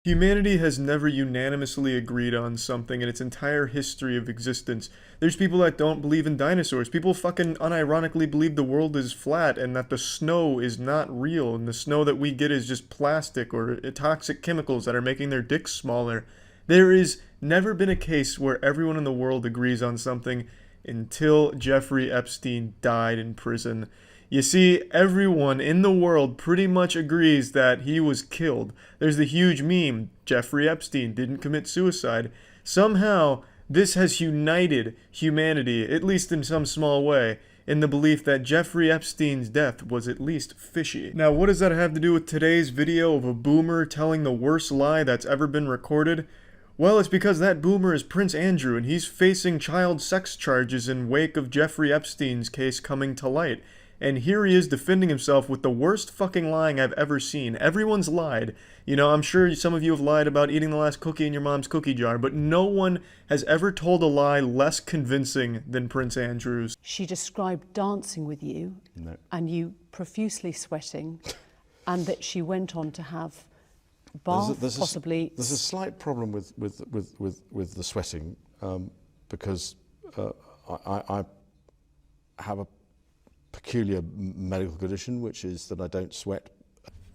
Humanity has never unanimously agreed on something in its entire history of existence. There's people that don't believe in dinosaurs. People fucking unironically believe the world is flat and that the snow is not real and the snow that we get is just plastic or toxic chemicals that are making their dicks smaller. There is never been a case where everyone in the world agrees on something until Jeffrey Epstein died in prison. You see, everyone in the world pretty much agrees that he was killed. There's the huge meme, Jeffrey Epstein didn't commit suicide. Somehow, this has united humanity, at least in some small way, in the belief that Jeffrey Epstein's death was at least fishy. Now, what does that have to do with today's video of a boomer telling the worst lie that's ever been recorded? Well, it's because that boomer is Prince Andrew, and he's facing child sex charges in wake of Jeffrey Epstein's case coming to light. And here he is defending himself with the worst fucking lying I've ever seen. Everyone's lied. You know, I'm sure some of you have lied about eating the last cookie in your mom's cookie jar, but no one has ever told a lie less convincing than Prince Andrew's. She described dancing with you, and you profusely sweating, and that she went on to have bath, possibly. There's a slight problem with the sweating, because I have a peculiar medical condition, which is that I don't sweat.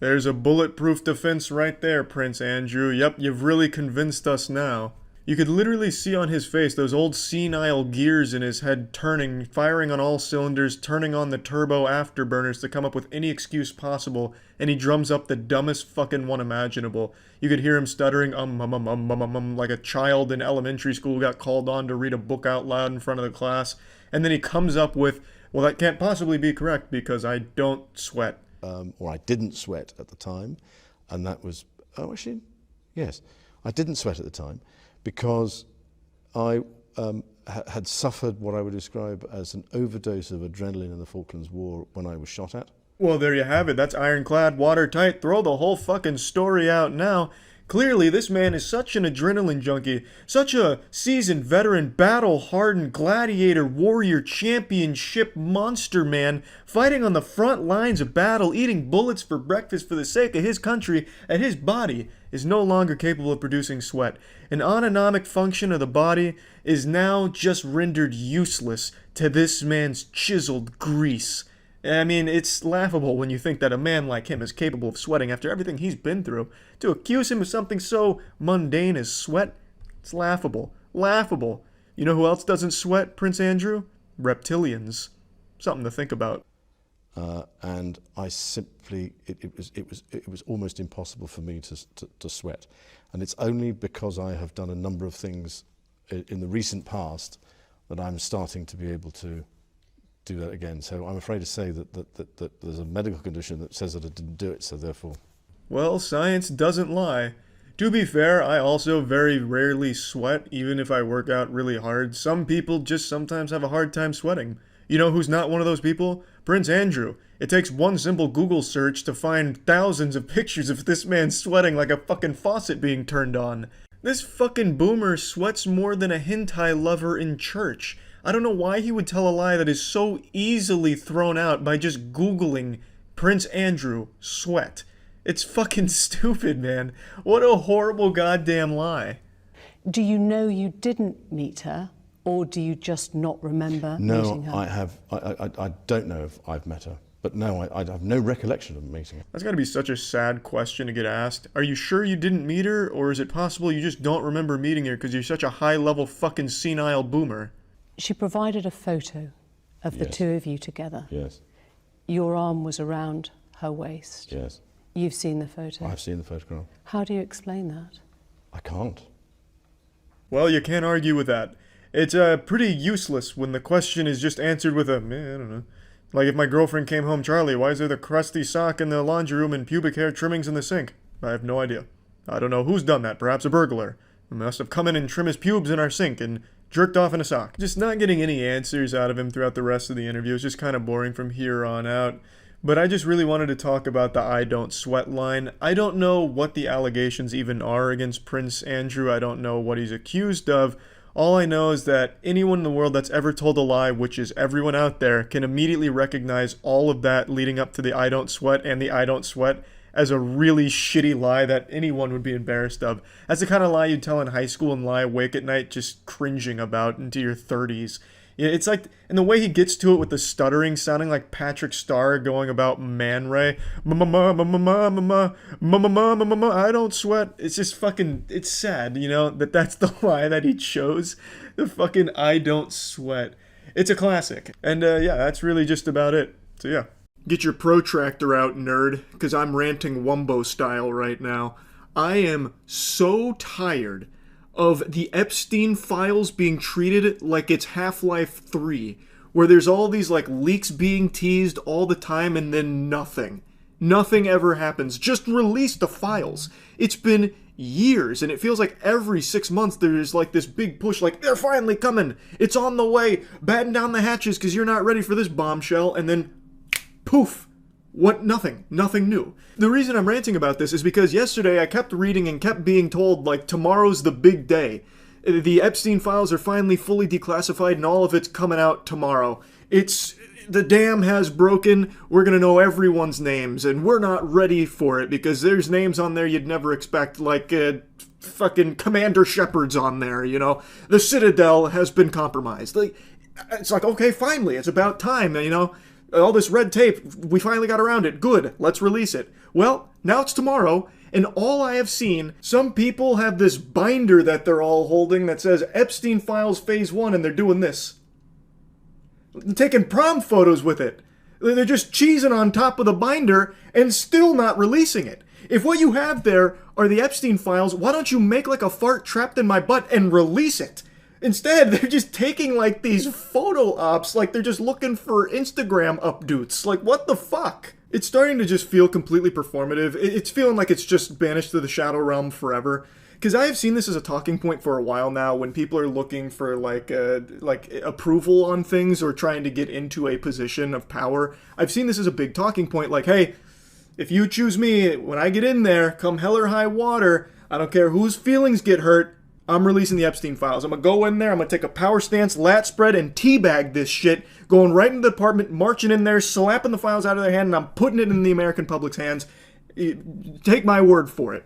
There's a bulletproof defense right there, Prince Andrew. Yep, you've really convinced us now. You could literally see on his face those old senile gears in his head turning, firing on all cylinders, turning on the turbo afterburners to come up with any excuse possible, and he drums up the dumbest fucking one imaginable. You could hear him stuttering like a child in elementary school who got called on to read a book out loud in front of the class, and then he comes up with, well, that can't possibly be correct because I don't sweat. Or I didn't sweat at the time, and that was, oh, actually, yes, I didn't sweat at the time because I had suffered what I would describe as an overdose of adrenaline in the Falklands War when I was shot at. Well, there you have it. That's ironclad, watertight. Throw the whole fucking story out now. Clearly, this man is such an adrenaline junkie, such a seasoned veteran, battle-hardened, gladiator, warrior, championship monster man, fighting on the front lines of battle, eating bullets for breakfast for the sake of his country, and his body is no longer capable of producing sweat. An autonomic function of the body is now just rendered useless to this man's chiseled grease. I mean, it's laughable when you think that a man like him is capable of sweating after everything he's been through. To accuse him of something so mundane as sweat, it's laughable. Laughable. You know who else doesn't sweat, Prince Andrew? Reptilians. Something to think about. And I simply, it was almost impossible for me to sweat. And it's only because I have done a number of things in the recent past that I'm starting to be able to do that again. So I'm afraid to say that there's a medical condition that says that I didn't do it, so therefore. Well, science doesn't lie. To be fair, I also very rarely sweat, even if I work out really hard. Some people just sometimes have a hard time sweating. You know who's not one of those people? Prince Andrew. It takes one simple Google search to find thousands of pictures of this man sweating like a fucking faucet being turned on. This fucking boomer sweats more than a hentai lover in church. I don't know why he would tell a lie that is so easily thrown out by just Googling Prince Andrew sweat. It's fucking stupid, man. What a horrible goddamn lie. Do you know you didn't meet her, or do you just not remember meeting her? No, I don't know if I've met her. But no, I have no recollection of meeting her. That's gotta be such a sad question to get asked. Are you sure you didn't meet her, or is it possible you just don't remember meeting her because you're such a high-level fucking senile boomer? She provided a photo of the two of you together. Yes. Your arm was around her waist. Yes. You've seen the photo. I've seen the photograph. How do you explain that? I can't. Well, you can't argue with that. It's pretty useless when the question is just answered with a, I don't know. Like if my girlfriend came home, Charlie, why is there the crusty sock in the laundry room and pubic hair trimmings in the sink? I have no idea. I don't know who's done that, perhaps a burglar. He must have come in and trimmed his pubes in our sink and jerked off in a sock. Just not getting any answers out of him throughout the rest of the interview. It's just kind of boring from here on out. But I just really wanted to talk about the I don't sweat line. I don't know what the allegations even are against Prince Andrew. I don't know what he's accused of. All I know is that anyone in the world that's ever told a lie, which is everyone out there, can immediately recognize all of that leading up to the I don't sweat and the I don't sweat as a really shitty lie that anyone would be embarrassed of. That's the kind of lie you'd tell in high school and lie awake at night just cringing about into your 30s. Yeah, it's like, and the way he gets to it with the stuttering, sounding like Patrick Starr going about Man Ray. I don't sweat. It's just fucking, it's sad, you know, that's the lie that he chose. The fucking I don't sweat. It's a classic. And yeah, that's really just about it. So yeah. Get your protractor out, nerd, because I'm ranting Wumbo style right now. I am so tired of the Epstein files being treated like it's Half-Life 3, where there's all these like leaks being teased all the time and then nothing. Nothing ever happens. Just release the files. It's been years, and it feels like every 6 months there's like this big push, like, they're finally coming. It's on the way. Batten down the hatches because you're not ready for this bombshell, and then poof. What? Nothing. Nothing new. The reason I'm ranting about this is because yesterday I kept reading and kept being told, like, tomorrow's the big day. The Epstein files are finally fully declassified and all of it's coming out tomorrow. The dam has broken, we're gonna know everyone's names, and we're not ready for it because there's names on there you'd never expect, like, fucking Commander Shepard's on there, you know? The Citadel has been compromised. Like, it's like, okay, finally, it's about time, you know? All this red tape, we finally got around it. Good, let's release it. Well, now it's tomorrow, and all I have seen, some people have this binder that they're all holding that says Epstein Files Phase 1, and they're doing this. They're taking prom photos with it. They're just cheesing on top of the binder and still not releasing it. If what you have there are the Epstein files, why don't you make like a fart trapped in my butt and release it? Instead, they're just taking, like, these photo ops, like they're just looking for Instagram updates. Like, what the fuck? It's starting to just feel completely performative. It's feeling like it's just banished to the shadow realm forever. Because I have seen this as a talking point for a while now when people are looking for, like approval on things or trying to get into a position of power. I've seen this as a big talking point, like, hey, if you choose me, when I get in there, come hell or high water, I don't care whose feelings get hurt, I'm releasing the Epstein files. I'm going to go in there, I'm going to take a power stance, lat spread, and teabag this shit, going right into the department, marching in there, slapping the files out of their hand, and I'm putting it in the American public's hands. Take my word for it.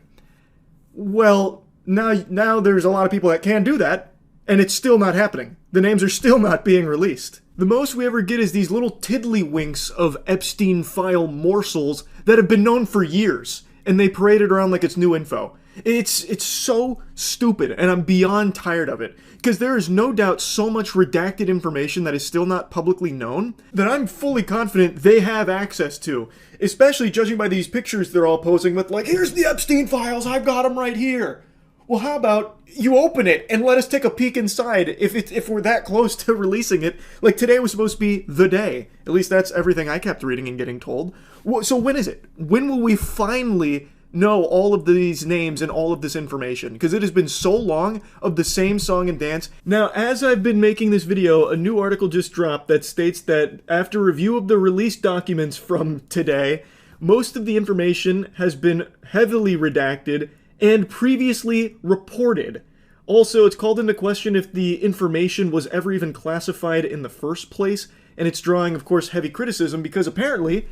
Well, now there's a lot of people that can do that, and it's still not happening. The names are still not being released. The most we ever get is these little tiddlywinks of Epstein file morsels that have been known for years, and they parade it around like it's new info. It's so stupid, and I'm beyond tired of it, because there is no doubt so much redacted information that is still not publicly known that I'm fully confident they have access to, especially judging by these pictures they're all posing with, like, here's the Epstein files, I've got them right here. Well, how about you open it and let us take a peek inside if we're that close to releasing it? Like, today was supposed to be the day. At least that's everything I kept reading and getting told. So when is it? When will we finally know all of these names and all of this information? Because it has been so long of the same song and dance. Now, as I've been making this video, a new article just dropped that states that after review of the release documents from today, most of the information has been heavily redacted and previously reported. Also, it's called into question if the information was ever even classified in the first place, and it's drawing, of course, heavy criticism because apparently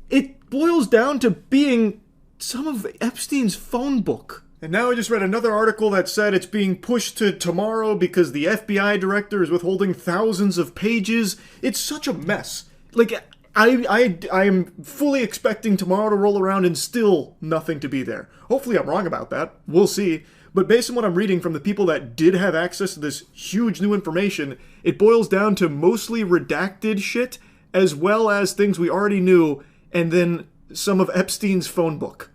it boils down to being some of Epstein's phone book. And now I just read another article that said it's being pushed to tomorrow because the FBI director is withholding thousands of pages. It's such a mess. Like, I am fully expecting tomorrow to roll around and still nothing to be there. Hopefully I'm wrong about that. We'll see. But based on what I'm reading from the people that did have access to this huge new information, it boils down to mostly redacted shit, as well as things we already knew, and then some of Epstein's phone book.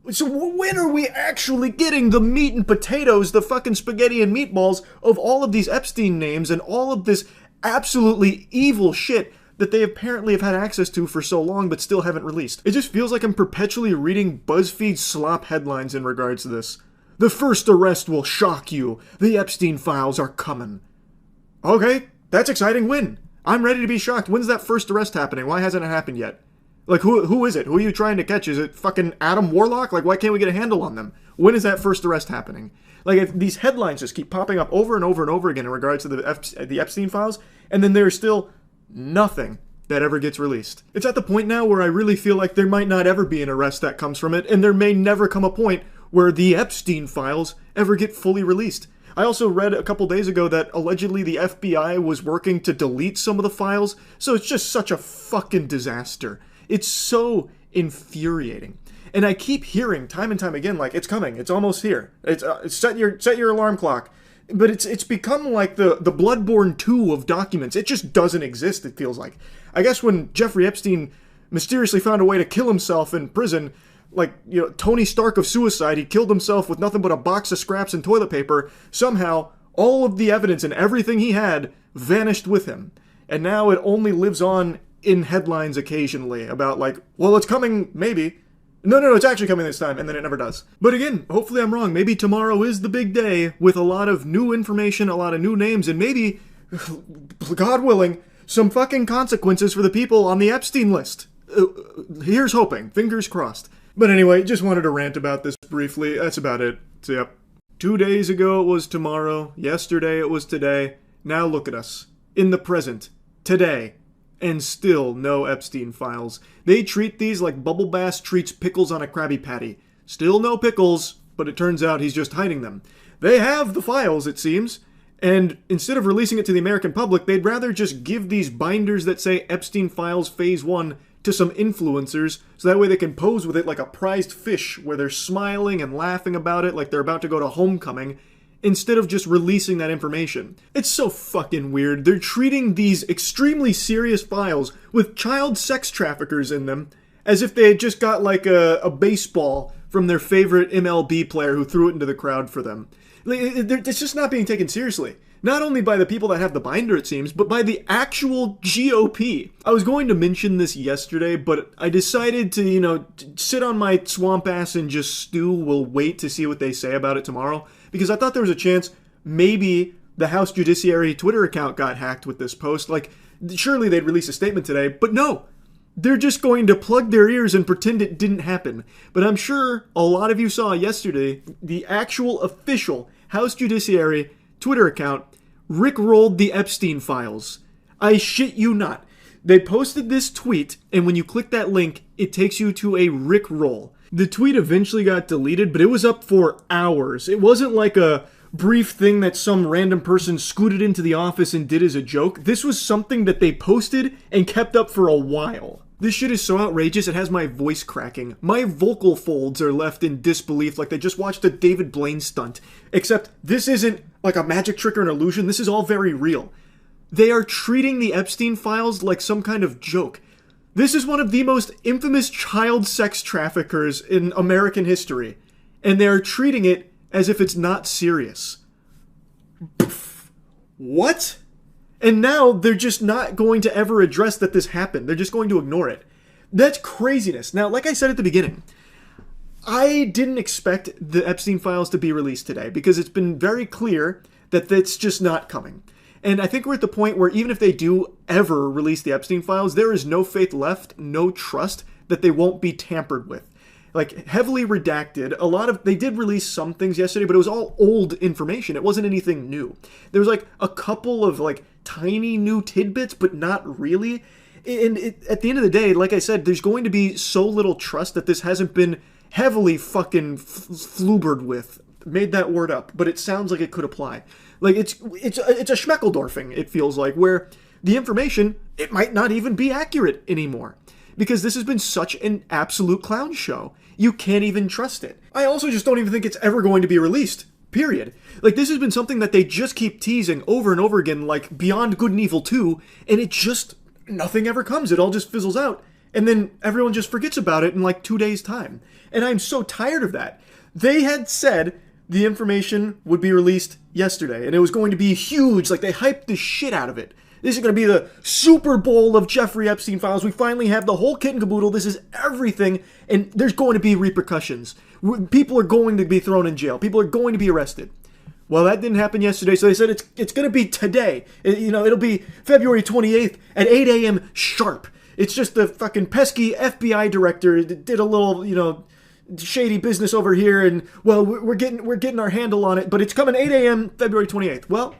So when are we actually getting the meat and potatoes, the fucking spaghetti and meatballs of all of these Epstein names and all of this absolutely evil shit that they apparently have had access to for so long but still haven't released? It just feels like I'm perpetually reading BuzzFeed slop headlines in regards to this. The first arrest will shock you. The Epstein files are coming. Okay, that's exciting. When? I'm ready to be shocked. When's that first arrest happening? Why hasn't it happened yet? Like, who is it? Who are you trying to catch? Is it fucking Adam Warlock? Like, why can't we get a handle on them? When is that first arrest happening? Like, if these headlines just keep popping up over and over and over again in regards to the Epstein files, and then there's still nothing that ever gets released. It's at the point now where I really feel like there might not ever be an arrest that comes from it, and there may never come a point where the Epstein files ever get fully released. I also read a couple days ago that allegedly the FBI was working to delete some of the files, so it's just such a fucking disaster. It's so infuriating. And I keep hearing time and time again, like, it's coming, it's almost here. It's set your alarm clock. But it's become like the Bloodborne 2 of documents. It just doesn't exist, it feels like. I guess when Jeffrey Epstein mysteriously found a way to kill himself in prison, like, you know, Tony Stark of suicide, he killed himself with nothing but a box of scraps and toilet paper. Somehow, all of the evidence and everything he had vanished with him. And now it only lives on in headlines occasionally about, like, well, it's coming, maybe. No, it's actually coming this time, and then it never does. But again, hopefully I'm wrong. Maybe tomorrow is the big day with a lot of new information, a lot of new names, and maybe, God willing, some fucking consequences for the people on the Epstein list. Here's hoping. Fingers crossed. But anyway, just wanted to rant about this briefly. That's about it. So yep. 2 days ago it was tomorrow. Yesterday it was today. Now look at us. In the present. Today. And still no Epstein files. They treat these like Bubble Bass treats pickles on a Krabby Patty. Still no pickles, but it turns out he's just hiding them. They have the files, it seems, and instead of releasing it to the American public, they'd rather just give these binders that say Epstein Files Phase 1 to some influencers, so that way they can pose with it like a prized fish, where they're smiling and laughing about it like they're about to go to homecoming, instead of just releasing that information. It's so fucking weird. They're treating these extremely serious files with child sex traffickers in them as if they had just got like a baseball from their favorite MLB player who threw it into the crowd for them. It's just not being taken seriously. Not only by the people that have the binder, it seems, but by the actual GOP. I was going to mention this yesterday, but I decided to, sit on my swamp ass and just stew. We'll wait to see what they say about it tomorrow. Because I thought there was a chance maybe the House Judiciary Twitter account got hacked with this post. Like, surely they'd release a statement today, but no. They're just going to plug their ears and pretend it didn't happen. But I'm sure a lot of you saw yesterday the actual official House Judiciary Twitter account rickrolled the Epstein files. I shit you not. They posted this tweet, and when you click that link, it takes you to a rickroll. The tweet eventually got deleted, but it was up for hours. It wasn't like a brief thing that some random person scooted into the office and did as a joke. This was something that they posted and kept up for a while. This shit is so outrageous, it has my voice cracking. My vocal folds are left in disbelief like they just watched a David Blaine stunt. Except this isn't like a magic trick or an illusion, this is all very real. They are treating the Epstein files like some kind of joke. This is one of the most infamous child sex traffickers in American history, and they are treating it as if it's not serious. What? And now they're just not going to ever address that this happened. They're just going to ignore it. That's craziness. Now, like I said at the beginning, I didn't expect the Epstein files to be released today because it's been very clear that that's just not coming. And I think we're at the point where even if they do ever release the Epstein files, there is no faith left, no trust that they won't be tampered with. Like, heavily redacted. They did release some things yesterday, but it was all old information. It wasn't anything new. There was like a couple of like tiny new tidbits, but not really. And at the end of the day, like I said, there's going to be so little trust that this hasn't been heavily fucking flubered with. Made that word up, but it sounds like it could apply. Like, it's a schmeckeldorfing, it feels like, where the information, it might not even be accurate anymore. Because this has been such an absolute clown show. You can't even trust it. I also just don't even think it's ever going to be released. Period. Like, this has been something that they just keep teasing over and over again, like Beyond Good and Evil 2, and it just, nothing ever comes. It all just fizzles out. And then everyone just forgets about it in like 2 days' time. And I'm so tired of that. They had said the information would be released yesterday, and it was going to be huge. Like, they hyped the shit out of it. This is going to be the Super Bowl of Jeffrey Epstein files. We finally have the whole kit and caboodle. This is everything, and there's going to be repercussions. People are going to be thrown in jail. People are going to be arrested. Well, that didn't happen yesterday, so they said it's going to be today. It'll be February 28th at 8 a.m. sharp. It's just the fucking pesky FBI director did a little, shady business over here, and, well, we're getting our handle on it, but it's coming 8 a.m. February 28th. Well,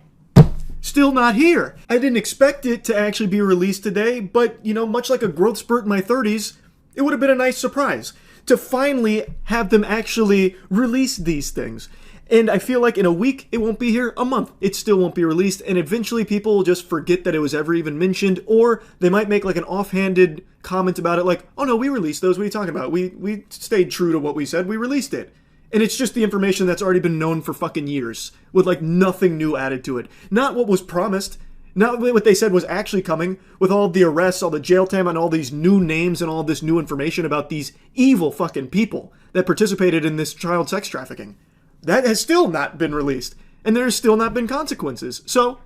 still not here. I didn't expect it to actually be released today, but, you know, much like a growth spurt in my 30s, it would have been a nice surprise to finally have them actually release these things. And I feel like in a week, it won't be here. A month, it still won't be released. And eventually people will just forget that it was ever even mentioned, or they might make like an offhanded comment about it like, oh no, we released those. What are you talking about? We stayed true to what we said. We released it. And it's just the information that's already been known for fucking years, with like nothing new added to it. Not what was promised, not what they said was actually coming, with all the arrests, all the jail time, and all these new names and all this new information about these evil fucking people that participated in this child sex trafficking. That has still not been released, and there's still not been consequences. So,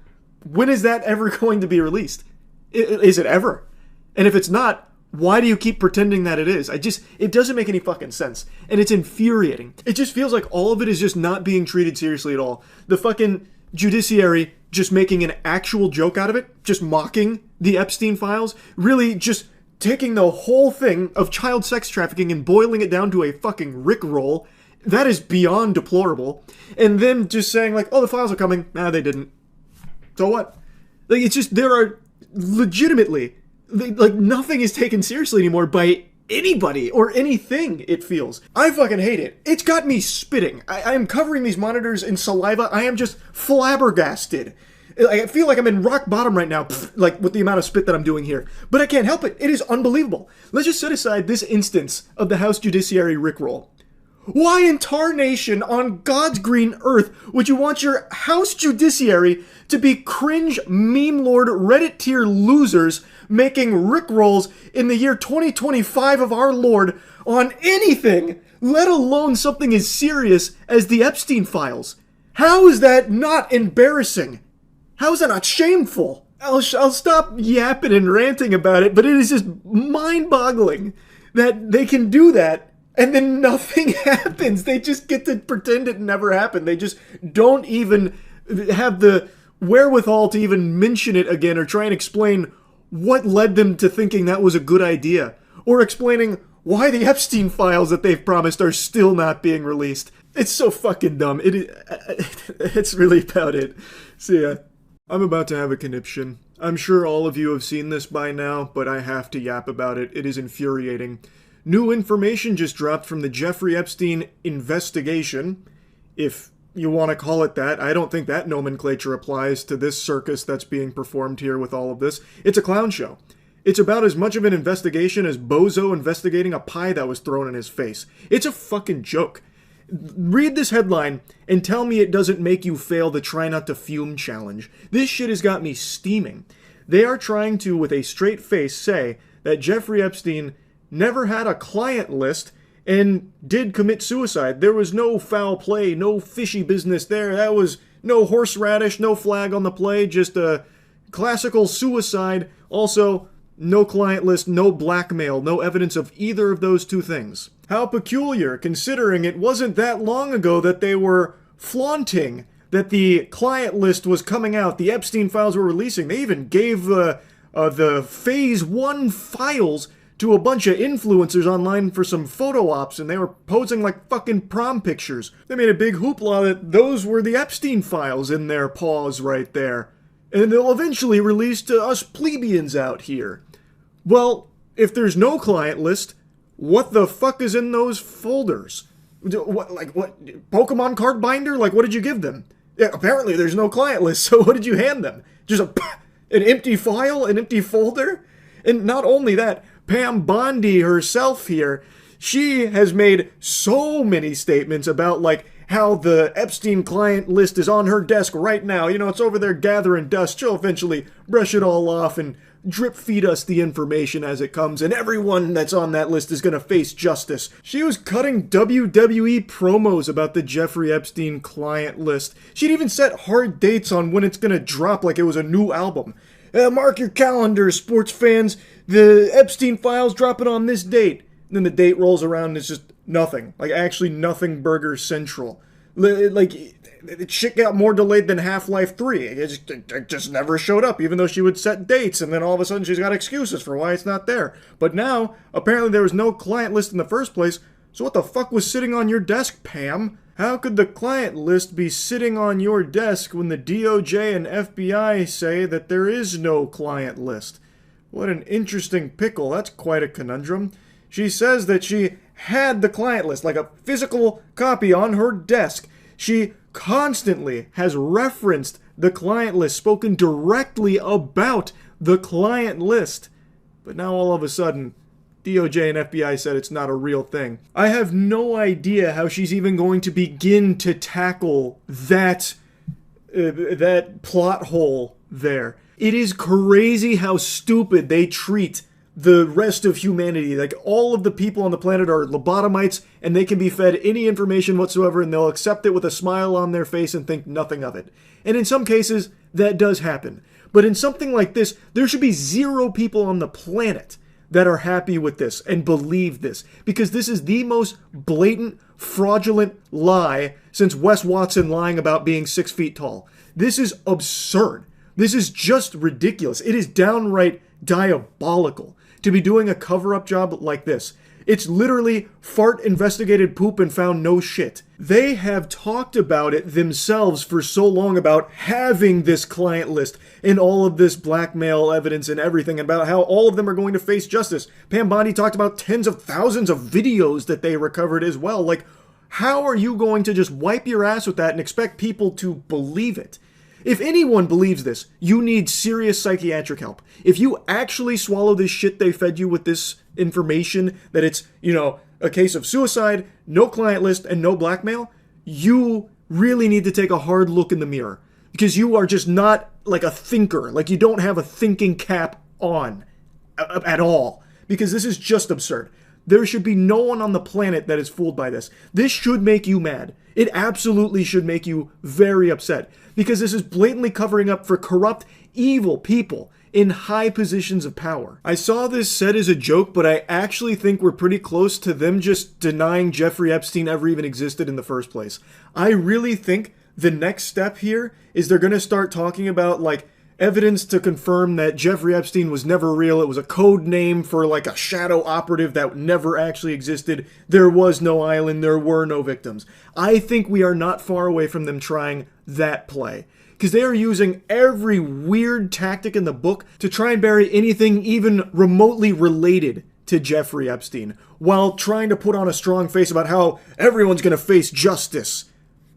when is that ever going to be released? Is it ever? And if it's not, why do you keep pretending that it is? It doesn't make any fucking sense. And it's infuriating. It just feels like all of it is just not being treated seriously at all. The fucking judiciary just making an actual joke out of it, just mocking the Epstein files, really just taking the whole thing of child sex trafficking and boiling it down to a fucking rickroll. That is beyond deplorable. And then just saying like, oh, the files are coming. Nah, they didn't. So what? Like, it's just, there are legitimately, like, nothing is taken seriously anymore by anybody or anything, it feels. I fucking hate it. It's got me spitting. I am covering these monitors in saliva. I am just flabbergasted. I feel like I'm in rock bottom right now, like with the amount of spit that I'm doing here. But I can't help it. It is unbelievable. Let's just set aside this instance of the House Judiciary rickroll. Why in tarnation on God's green earth would you want your House Judiciary to be cringe meme lord Reddit tier losers making rickrolls in the year 2025 of our Lord on anything, let alone something as serious as the Epstein files? How is that not embarrassing? How is that not shameful? I'll stop yapping and ranting about it, but it is just mind-boggling that they can do that. And then nothing happens. They just get to pretend it never happened. They just don't even have the wherewithal to even mention it again or try and explain what led them to thinking that was a good idea. Or explaining why the Epstein files that they've promised are still not being released. It's so fucking dumb. It's really about it. See ya. I'm about to have a conniption. I'm sure all of you have seen this by now, but I have to yap about it. It is infuriating. New information just dropped from the Jeffrey Epstein investigation, if you want to call it that. I don't think that nomenclature applies to this circus that's being performed here with all of this. It's a clown show. It's about as much of an investigation as Bozo investigating a pie that was thrown in his face. It's a fucking joke. Read this headline and tell me it doesn't make you fail the try not to fume challenge. This shit has got me steaming. They are trying to, with a straight face, say that Jeffrey Epstein never had a client list and did commit suicide. There was no foul play, no fishy business there. That was no horseradish, no flag on the play, just a classical suicide. Also, no client list, no blackmail, no evidence of either of those two things. How peculiar, considering it wasn't that long ago that they were flaunting that the client list was coming out, the Epstein files were releasing. They even gave the Phase 1 files to a bunch of influencers online for some photo ops, and they were posing like fucking prom pictures. They made a big hoopla that those were the Epstein files in their paws right there. And they'll eventually release to us plebeians out here. Well, if there's no client list, what the fuck is in those folders? What, Pokemon card binder? Like, what did you give them? Yeah, apparently there's no client list, so what did you hand them? Just an empty file? An empty folder? And not only that, Pam Bondi herself here, she has made so many statements about, like, how the Epstein client list is on her desk right now. You know, it's over there gathering dust. She'll eventually brush it all off and drip feed us the information as it comes, and everyone that's on that list is going to face justice. She was cutting WWE promos about the Jeffrey Epstein client list. She'd even set hard dates on when it's going to drop like it was a new album. Mark your calendars, sports fans. The Epstein files dropping on this date. And then the date rolls around and it's just nothing. Like, actually nothing Burger Central. Like, shit got more delayed than Half-Life 3. It just never showed up, even though she would set dates, and then all of a sudden she's got excuses for why it's not there. But now, apparently there was no client list in the first place, so what the fuck was sitting on your desk, Pam? How could the client list be sitting on your desk when the DOJ and FBI say that there is no client list? What an interesting pickle. That's quite a conundrum. She says that she had the client list, like a physical copy on her desk. She constantly has referenced the client list, spoken directly about the client list. But now all of a sudden, DOJ and FBI said it's not a real thing. I have no idea how she's even going to begin to tackle that plot hole there. It is crazy how stupid they treat the rest of humanity. Like, all of the people on the planet are lobotomites, and they can be fed any information whatsoever, and they'll accept it with a smile on their face and think nothing of it. And in some cases, that does happen. But in something like this, there should be 0 people on the planet that are happy with this and believe this, because this is the most blatant, fraudulent lie since Wes Watson lying about being 6 feet tall. This is absurd. This is just ridiculous. It is downright diabolical to be doing a cover-up job like this. It's literally fart investigated poop and found no shit. They have talked about it themselves for so long, about having this client list and all of this blackmail evidence and everything, about how all of them are going to face justice. Pam Bondi talked about tens of thousands of videos that they recovered as well. Like, how are you going to just wipe your ass with that and expect people to believe it? If anyone believes this, you need serious psychiatric help. If you actually swallow this shit they fed you with this information, that it's, a case of suicide, no client list, and no blackmail, you really need to take a hard look in the mirror. Because you are just not like a thinker. Like, you don't have a thinking cap on at all. Because this is just absurd. There should be no one on the planet that is fooled by this. This should make you mad. It absolutely should make you very upset. Because this is blatantly covering up for corrupt, evil people in high positions of power. I saw this said as a joke, but I actually think we're pretty close to them just denying Jeffrey Epstein ever even existed in the first place. I really think the next step here is they're going to start talking about, like, evidence to confirm that Jeffrey Epstein was never real. It was a code name for, like, a shadow operative that never actually existed. There was no island. There were no victims. I think we are not far away from them trying that play, because they are using every weird tactic in the book to try and bury anything even remotely related to Jeffrey Epstein, while trying to put on a strong face about how everyone's going to face justice.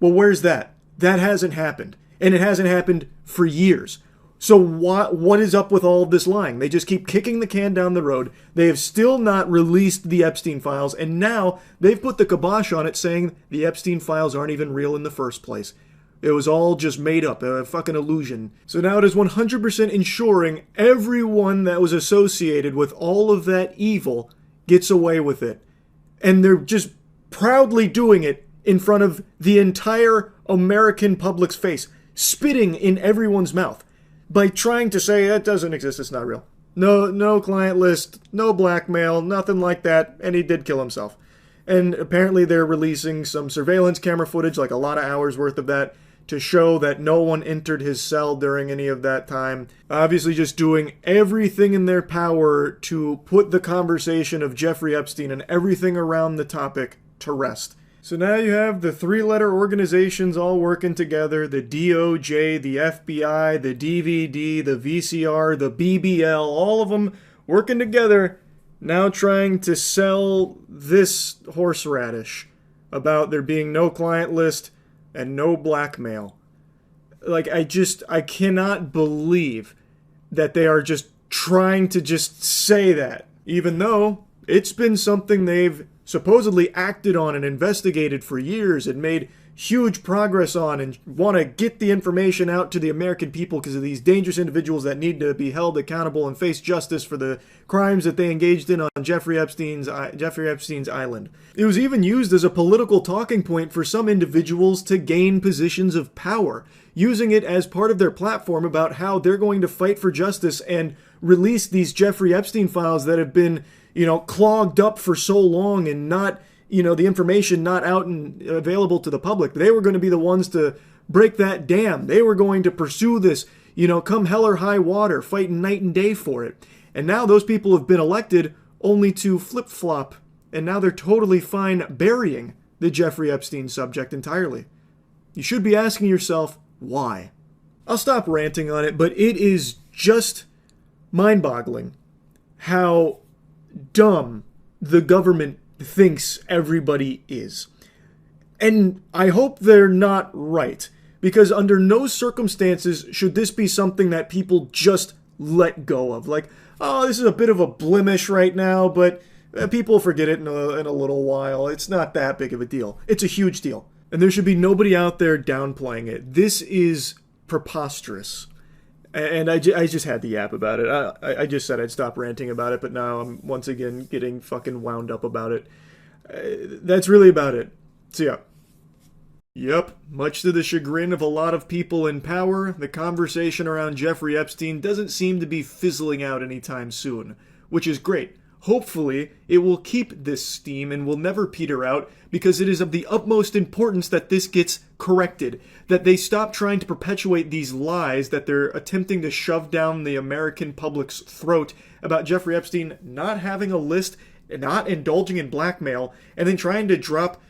Well, where's that? That hasn't happened. And it hasn't happened for years. So what is up with all of this lying? They just keep kicking the can down the road. They have still not released the Epstein files, and now they've put the kibosh on it, saying the Epstein files aren't even real in the first place. It was all just made up, a fucking illusion. So now it is 100% ensuring everyone that was associated with all of that evil gets away with it. And they're just proudly doing it in front of the entire American public's face, spitting in everyone's mouth by trying to say that doesn't exist, it's not real. No client list, no blackmail, nothing like that, and he did kill himself. And apparently they're releasing some surveillance camera footage, like a lot of hours worth of that, to show that no one entered his cell during any of that time. Obviously just doing everything in their power to put the conversation of Jeffrey Epstein and everything around the topic to rest. So now you have the 3-letter organizations all working together, the DOJ, the FBI, the DVD, the VCR, the BBL, all of them working together, now trying to sell this horseradish about there being no client list and no blackmail. Like, I cannot believe that they are just trying to just say that, even though it's been something they've supposedly acted on and investigated for years and made huge progress on, and want to get the information out to the American people because of these dangerous individuals that need to be held accountable and face justice for the crimes that they engaged in on Jeffrey Epstein's island. It was even used as a political talking point for some individuals to gain positions of power, using it as part of their platform about how they're going to fight for justice and release these Jeffrey Epstein files that have been, clogged up for so long and not, the information not out and available to the public. They were going to be the ones to break that dam. They were going to pursue this, come hell or high water, fighting night and day for it. And now those people have been elected only to flip-flop, and now they're totally fine burying the Jeffrey Epstein subject entirely. You should be asking yourself, why? I'll stop ranting on it, but it is just mind-boggling how dumb the government thinks everybody is. And I hope they're not right, because under no circumstances should this be something that people just let go of. Like, oh, this is a bit of a blemish right now, but people forget it in a little while. It's not that big of a deal. It's a huge deal. And there should be nobody out there downplaying it. This is preposterous. And I just had to yap about it. I just said I'd stop ranting about it, but now I'm once again getting fucking wound up about it. That's really about it. So yeah. Yep, much to the chagrin of a lot of people in power, the conversation around Jeffrey Epstein doesn't seem to be fizzling out anytime soon, which is great. Hopefully, it will keep this steam and will never peter out, because it is of the utmost importance that this gets corrected, that they stop trying to perpetuate these lies that they're attempting to shove down the American public's throat about Jeffrey Epstein not having a list, not indulging in blackmail, and then trying to drop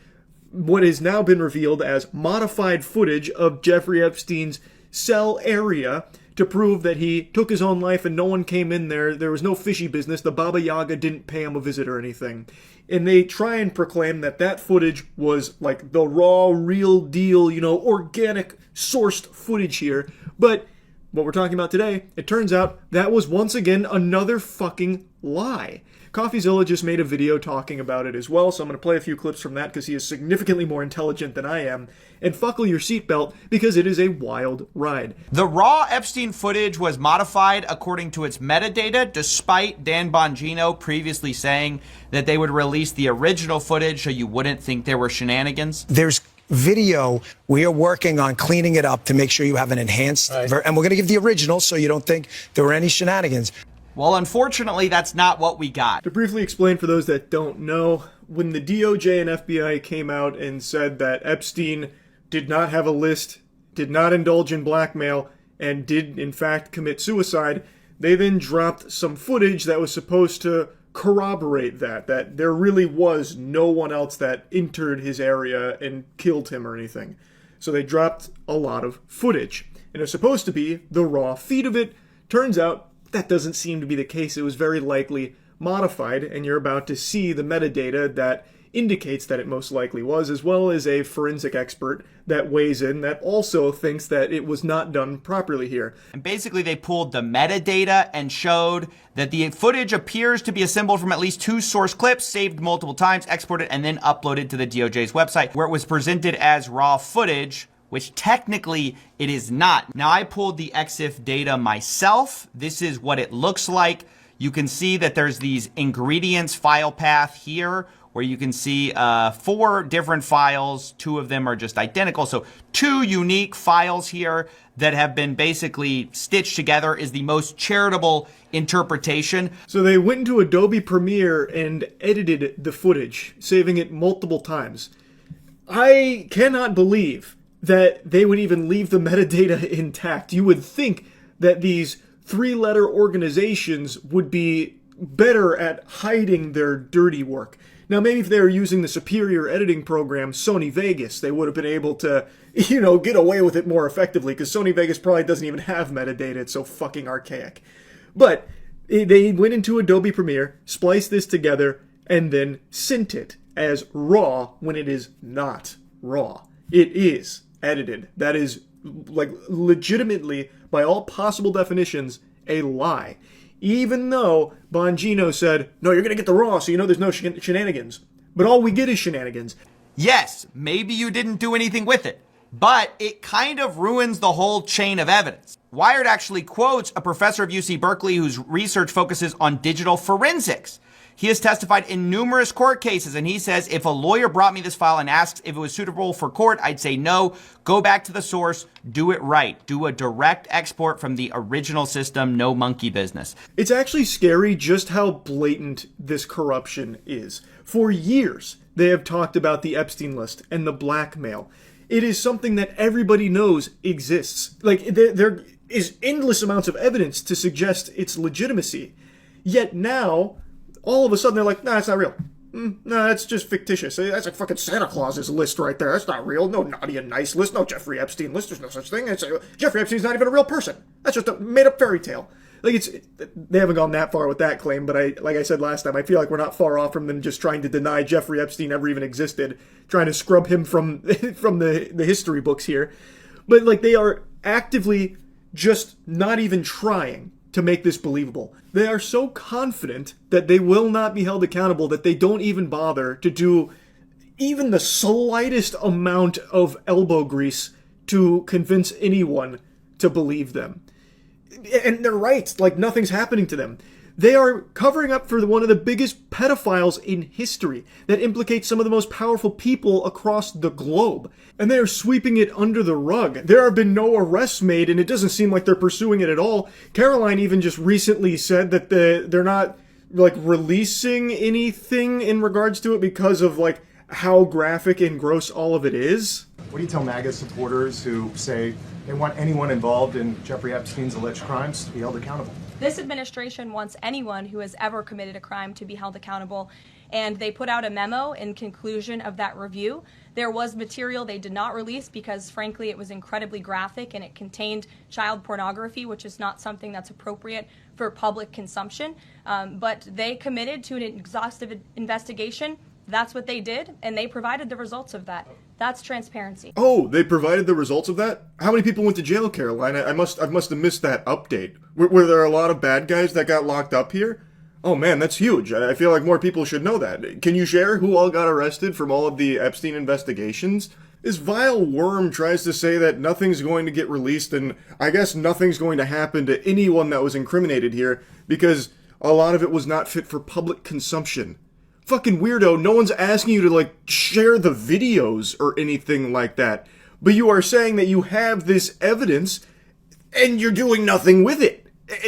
what has now been revealed as modified footage of Jeffrey Epstein's cell area to prove that he took his own life and no one came in there. There was no fishy business. The Baba Yaga didn't pay him a visit or anything. And they try and proclaim that that footage was like the raw, real deal, organic sourced footage here. But what we're talking about today, it turns out that was once again another fucking lie. CoffeeZilla just made a video talking about it as well, so I'm going to play a few clips from that because he is significantly more intelligent than I am. And buckle your seatbelt because it is a wild ride. The raw Epstein footage was modified according to its metadata, despite Dan Bongino previously saying that they would release the original footage so you wouldn't think there were shenanigans. There's video. We are working on cleaning it up to make sure you have an enhanced, and we're going to give the original so you don't think there were any shenanigans. Well, unfortunately, that's not what we got. To briefly explain for those that don't know, when the DOJ and FBI came out and said that Epstein did not have a list, did not indulge in blackmail, and did in fact commit suicide, they then dropped some footage that was supposed to corroborate that there really was no one else that entered his area and killed him or anything. So they dropped a lot of footage. And it was supposed to be the raw feed of it. Turns out that doesn't seem to be the case. It was very likely modified, and you're about to see the metadata that indicates that it most likely was, as well as a forensic expert that weighs in that also thinks that it was not done properly here. And basically they pulled the metadata and showed that the footage appears to be assembled from at least 2 source clips, saved multiple times, exported, and then uploaded to the DOJ's website, where it was presented as raw footage, which technically it is not. Now, I pulled the EXIF data myself. This is what it looks like. You can see that there's these ingredients file path here, where you can see 4 different files. 2 of them are just identical. So 2 unique files here that have been basically stitched together is the most charitable interpretation. So they went into Adobe Premiere and edited the footage, saving it multiple times. I cannot believe that they would even leave the metadata intact. You would think that these 3-letter organizations would be better at hiding their dirty work. Now, maybe if they were using the superior editing program, Sony Vegas, they would have been able to, get away with it more effectively, because Sony Vegas probably doesn't even have metadata. It's so fucking archaic. But they went into Adobe Premiere, spliced this together, and then sent it as raw when it is not raw. It is edited. That is, legitimately, by all possible definitions, a lie. Even though Bongino said, no, you're going to get the raw, so there's no shenanigans. But all we get is shenanigans. Yes, maybe you didn't do anything with it, but it kind of ruins the whole chain of evidence. Wired actually quotes a professor of UC Berkeley whose research focuses on digital forensics. He has testified in numerous court cases, and he says, if a lawyer brought me this file and asks if it was suitable for court, I'd say no, go back to the source, do it right. Do a direct export from the original system, no monkey business. It's actually scary just how blatant this corruption is. For years, they have talked about the Epstein list and the blackmail. It is something that everybody knows exists. There is endless amounts of evidence to suggest its legitimacy. Yet now, all of a sudden they're like, nah, it's not real. No, that's just fictitious. That's like fucking Santa Claus's list right there. That's not real. No naughty and nice list. No Jeffrey Epstein list. There's no such thing. Jeffrey Epstein's not even a real person. That's just a made-up fairy tale. Like, they haven't gone that far with that claim, but like I said last time, I feel like we're not far off from them just trying to deny Jeffrey Epstein ever even existed, trying to scrub him from the history books here. But, like, they are actively just not even trying to make this believable. They are so confident that they will not be held accountable that they don't even bother to do even the slightest amount of elbow grease to convince anyone to believe them. And they're right, like nothing's happening to them. They are covering up for one of the biggest pedophiles in history that implicates some of the most powerful people across the globe. And they are sweeping it under the rug. There have been no arrests made, and it doesn't seem like they're pursuing it at all. Caroline even just recently said that they're not, like, releasing anything in regards to it because of, like, how graphic and gross all of it is. What do you tell MAGA supporters who say they want anyone involved in Jeffrey Epstein's alleged crimes to be held accountable? This administration wants anyone who has ever committed a crime to be held accountable, and they put out a memo in conclusion of that review. There was material they did not release because, frankly, it was incredibly graphic and it contained child pornography, which is not something that's appropriate for public consumption. But they committed to an exhaustive investigation. That's what they did, and they provided the results of that. That's transparency. Oh, they provided the results of that? How many people went to jail, Caroline? I must have missed that update. Were there a lot of bad guys that got locked up here? Oh man, that's huge. I feel like more people should know that. Can you share who all got arrested from all of the Epstein investigations? This vile worm tries to say that nothing's going to get released, and I guess nothing's going to happen to anyone that was incriminated here because a lot of it was not fit for public consumption. Fucking weirdo, no one's asking you to, like, share the videos or anything like that. But you are saying that you have this evidence and you're doing nothing with it.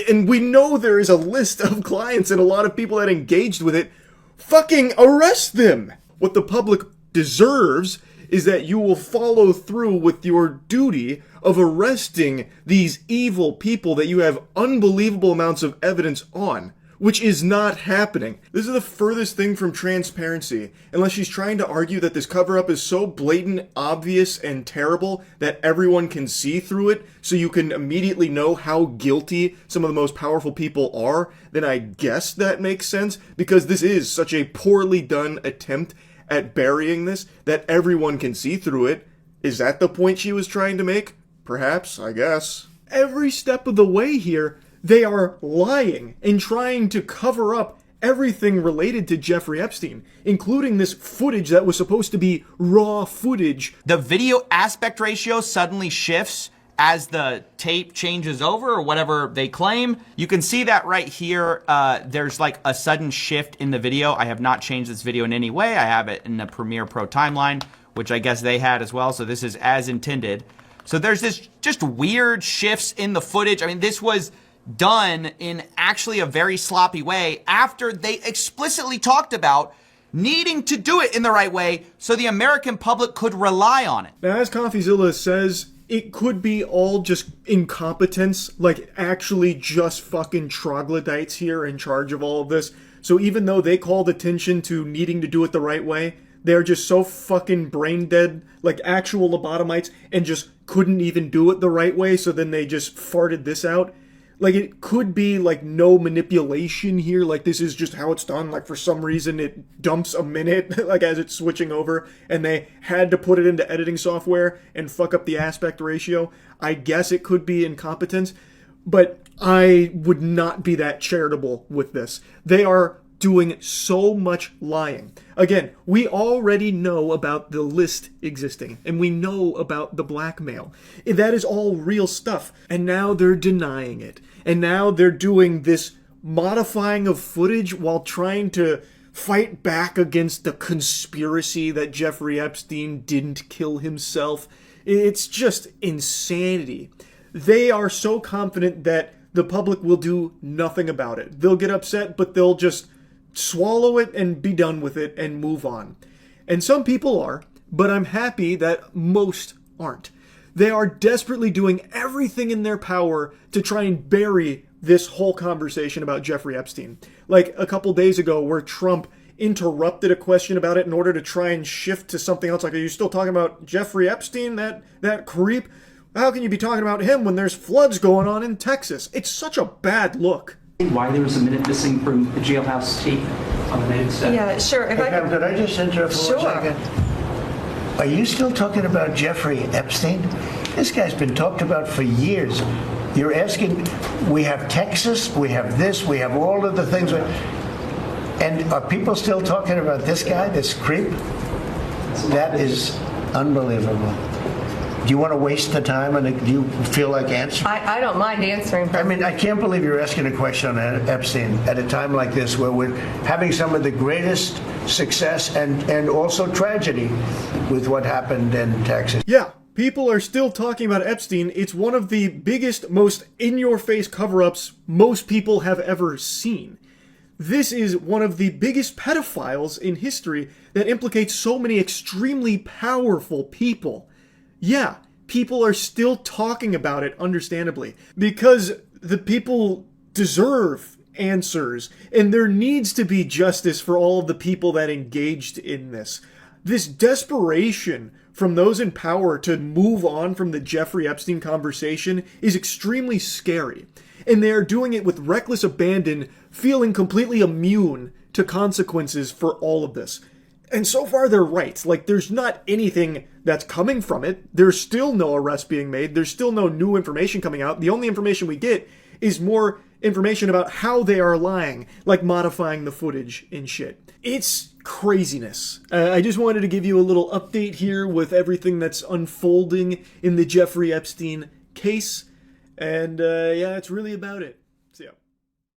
And we know there is a list of clients and a lot of people that engaged with it. Fucking arrest them! What the public deserves is that you will follow through with your duty of arresting these evil people that you have unbelievable amounts of evidence on. Which is not happening. This is the furthest thing from transparency, unless she's trying to argue that this cover-up is so blatant, obvious, and terrible that everyone can see through it, so you can immediately know how guilty some of the most powerful people are, then I guess that makes sense, because this is such a poorly done attempt at burying this that everyone can see through it. Is that the point she was trying to make? Perhaps, I guess. Every step of the way here, they are lying and trying to cover up everything related to Jeffrey Epstein, including this footage that was supposed to be raw footage. The video aspect ratio suddenly shifts as the tape changes over or whatever they claim. You can see that right here. There's like a sudden shift in the video. I have not changed this video in any way. I have it in the Premiere Pro timeline, which I guess they had as well. So this is as intended. So there's this just weird shifts in the footage. I mean, this was done in actually a very sloppy way after they explicitly talked about needing to do it in the right way so the American public could rely on it. Now, as CoffeeZilla says, it could be all just incompetence, like actually just fucking troglodytes here in charge of all of this. So even though they called attention to needing to do it the right way, they're just so fucking brain dead, like actual lobotomites, and just couldn't even do it the right way, so then they just farted this out. Like, it could be, like, no manipulation here, like, this is just how it's done, like, for some reason it dumps a minute, like, as it's switching over, and they had to put it into editing software and fuck up the aspect ratio. I guess it could be incompetence, but I would not be that charitable with this. They are doing so much lying. Again, we already know about the list existing, and we know about the blackmail. That is all real stuff, and now they're denying it. And now they're doing this modifying of footage while trying to fight back against the conspiracy that Jeffrey Epstein didn't kill himself. It's just insanity. They are so confident that the public will do nothing about it. They'll get upset, but they'll just swallow it and be done with it and move on. And some people are, but I'm happy that most aren't. They are desperately doing everything in their power to try and bury this whole conversation about Jeffrey Epstein. Like a couple days ago where Trump interrupted a question about it in order to try and shift to something else. Like, are you still talking about Jeffrey Epstein, that creep? How can you be talking about him when there's floods going on in Texas? It's such a bad look. Why there was a minute missing from the jailhouse tape on the native set? Yeah, sure. If Hey, could I just interrupt for 1 second? Are you still talking about Jeffrey Epstein? This guy's been talked about for years. You're asking, we have Texas, we have this, we have all of the things. And are people still talking about this guy, this creep? That is unbelievable. Do you want to waste the time, and do you feel like answering? I don't mind answering. I mean, I can't believe you're asking a question on Epstein at a time like this, where we're having some of the greatest success and also tragedy with what happened in Texas. Yeah, people are still talking about Epstein. It's one of the biggest, most in-your-face cover-ups most people have ever seen. This is one of the biggest pedophiles in history that implicates so many extremely powerful people. Yeah, people are still talking about it, understandably, because the people deserve answers, and there needs to be justice for all of the people that engaged in this. This desperation from those in power to move on from the Jeffrey Epstein conversation is extremely scary, and they are doing it with reckless abandon, feeling completely immune to consequences for all of this. And so far, they're right. Like, there's not anything that's coming from it. There's still no arrest being made. There's still no new information coming out. The only information we get is more information about how they are lying, like modifying the footage and shit. It's craziness. I just wanted to give you a little update here with everything that's unfolding in the Jeffrey Epstein case. And yeah, that's really about it.